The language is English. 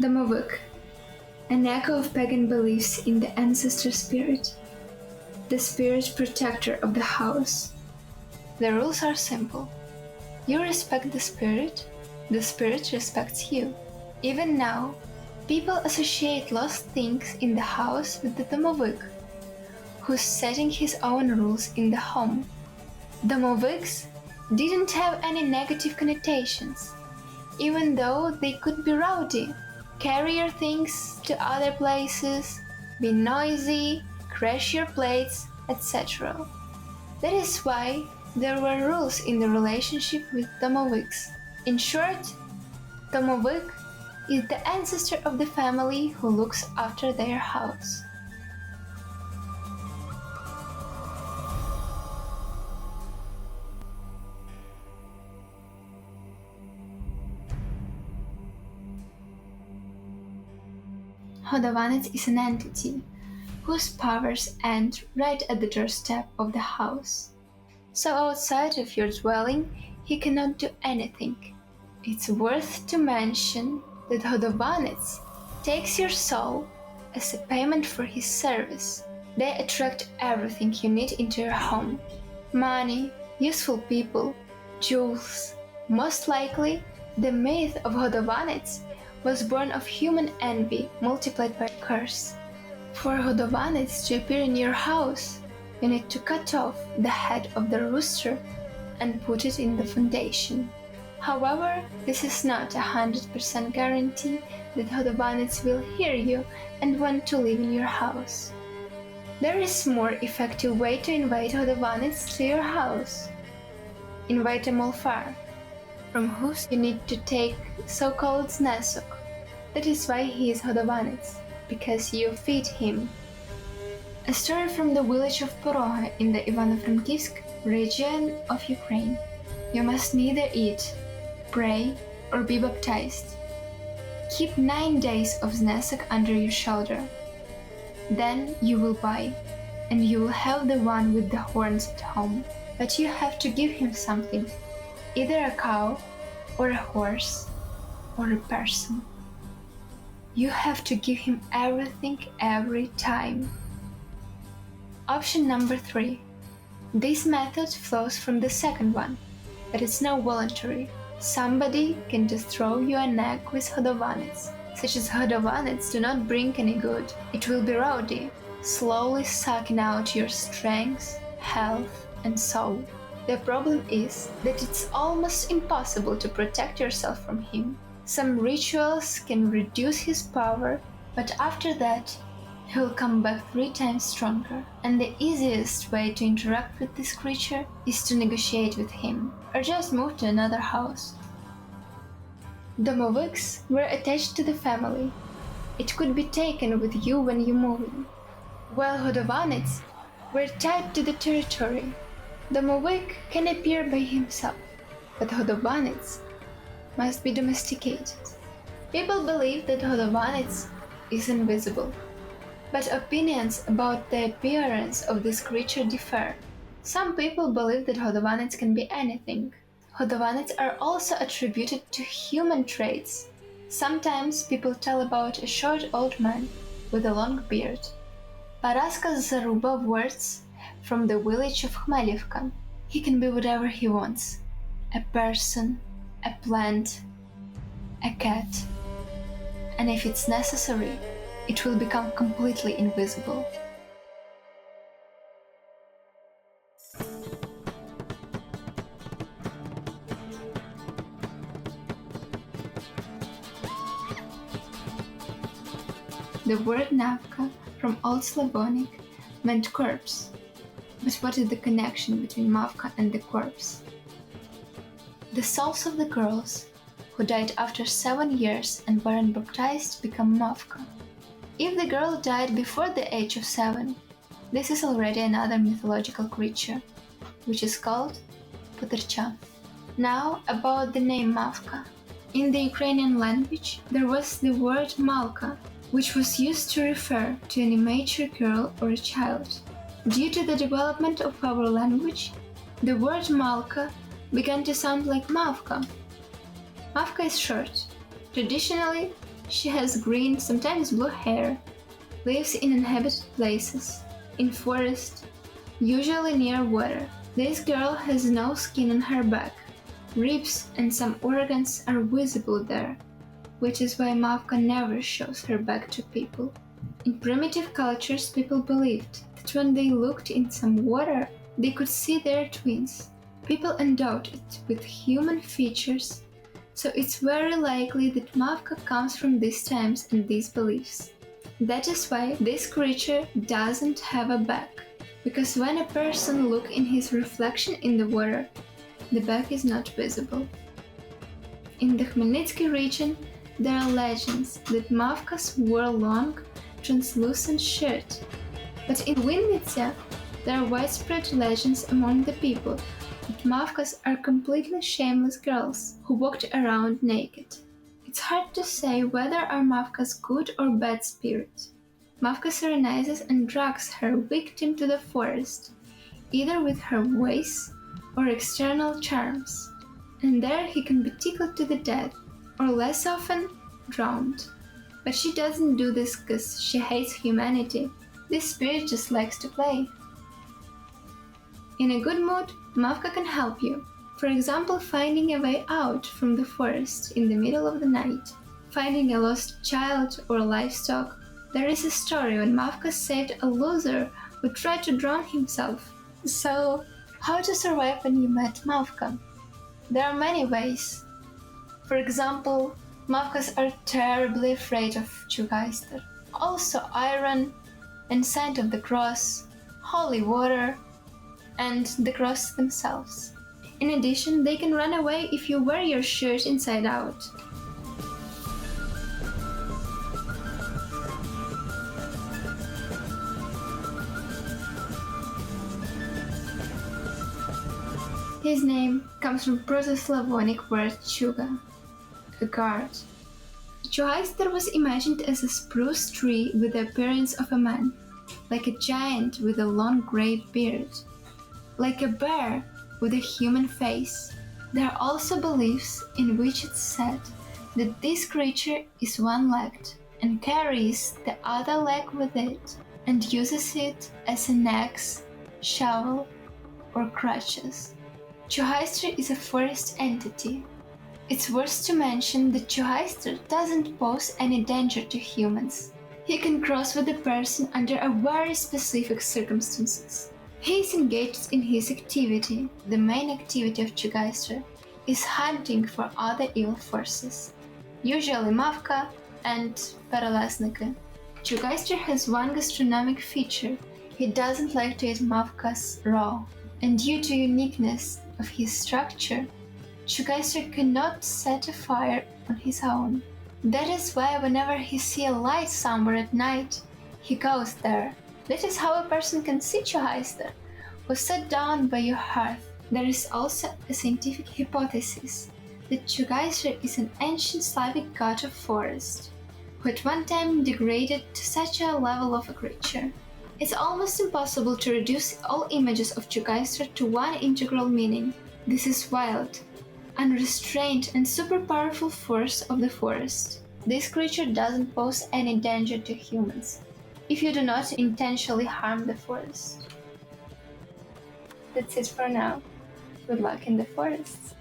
Domovyk, an echo of pagan beliefs in the ancestor spirit, the spirit protector of the house. The rules are simple. You respect the spirit respects you. Even now, people associate lost things in the house with the Domovyk, who's setting his own rules in the home. Domovyks didn't have any negative connotations, even though they could be rowdy, carry your things to other places, be noisy, crash your plates, etc. That is why there were rules in the relationship with Domovyks. In short, Domovyk is the ancestor of the family who looks after their house. Hodovanets is an entity whose powers end right at the doorstep of the house. So outside of your dwelling, he cannot do anything. It's worth to mention that Hodovanets takes your soul as a payment for his service. They attract everything you need into your home: money, useful people, jewels. Most likely, the myth of Hodovanets was born of human envy multiplied by curse. For Hodovanets to appear in your house, you need to cut off the head of the rooster and put it in the foundation. However, this is not 100% guarantee that Hodovanets will hear you and want to live in your house. There is more effective way to invite Hodovanets to your house. Invite a Molfar, from whose you need to take so-called znesok. That is why he is Hodovanets, because you feed him. A story from the village of Poroge in the Ivano-Frankivsk region of Ukraine. You must neither eat, pray, or be baptized. Keep 9 days of znesok under your shoulder. Then you will buy, and you will have the one with the horns at home. But you have to give him something, either a cow, or a horse, or a person. You have to give him everything every time. Option number 3. This method flows from the second one, but it's now voluntary. Somebody can just throw you an egg with Hodovanets. Such as Hodovanets do not bring any good. It will be rowdy, slowly sucking out your strength, health, and soul. The problem is that it's almost impossible to protect yourself from him. Some rituals can reduce his power, but after that, he will come back 3 times stronger. And the easiest way to interact with this creature is to negotiate with him, or just move to another house. Domovyks were attached to the family. It could be taken with you when you move in, while Hodovanets were tied to the territory. Domovyk can appear by himself, but Hodovanets must be domesticated. People believe that Hodovanets is invisible, but opinions about the appearance of this creature differ. Some people believe that Hodovanets can be anything. Hodovanets are also attributed to human traits. Sometimes people tell about a short old man with a long beard. Paraska Zaruba words from the village of Chmelivka. He can be whatever he wants: a person, a plant, a cat, and if it's necessary, it will become completely invisible. The word Mavka from Old Slavonic meant corpse. But what is the connection between Mavka and the corpse? The souls of the girls who died after 7 years and weren't baptized become Mavka. If the girl died before the age of 7, this is already another mythological creature, which is called Putercha. Now about the name Mavka. In the Ukrainian language, there was the word Malka, which was used to refer to an immature girl or a child. Due to the development of our language, the word Malka began to sound like Mavka. Mavka is short. Traditionally, She has green, sometimes blue hair, lives in inhabited places, in forest, usually near water. This girl has no skin on her back. Ribs and some organs are visible there, which is why Mavka never shows her back to people. In primitive cultures, people believed that when they looked in some water, they could see their twins, people endowed it with human features, so it's very likely that Mavka comes from these times and these beliefs. That is why this creature doesn't have a back, because when a person looks in his reflection in the water, the back is not visible. In the Khmelnytsky region, there are legends that Mavkas wore long, translucent shirt, but in Vinnytsia, there are widespread legends among the people that Mavkas are completely shameless girls who walked around naked. It's hard to say whether are Mavkas good or bad spirits. Mavka serenizes and drags her victim to the forest, either with her voice or external charms, and there he can be tickled to the death, or less often, drowned. But she doesn't do this because she hates humanity. This spirit just likes to play. In a good mood, Mavka can help you. For example, finding a way out from the forest in the middle of the night, finding a lost child or livestock. There is a story when Mavka saved a loser who tried to drown himself. So, how to survive when you met Mavka? There are many ways. For example, Mavkas are terribly afraid of Chugaister. Also iron and scent of the cross, holy water, and the cross themselves. In addition, they can run away if you wear your shirt inside out. His name comes from Proto-Slavonic word chuga, a guard. Chugaister was imagined as a spruce tree with the appearance of a man, like a giant with a long grey beard, like a bear with a human face. There are also beliefs in which it's said that this creature is one-legged and carries the other leg with it and uses it as an axe, shovel, or crutches. Chugaister is a forest entity. It's worth to mention that Chugaister doesn't pose any danger to humans. He can cross with a person under a very specific circumstances. He is engaged in his activity. The main activity of Chugaister is hunting for other evil forces, usually Mavka and Perelesniki. Chugaister has one gastronomic feature. He doesn't like to eat Mavkas raw, and due to uniqueness of his structure, Chugaister cannot set a fire on his own. That is why whenever he sees a light somewhere at night, he goes there. That is how a person can see Chugaister, who sat down by your hearth. There is also a scientific hypothesis that Chugaister is an ancient Slavic god of forest, who at one time degraded to such a level of a creature. It's almost impossible to reduce all images of Chugaister to one integral meaning. This is wild, unrestrained and super powerful force of the forest. This creature doesn't pose any danger to humans, if you do not intentionally harm the forest. That's it for now. Good luck in the forests.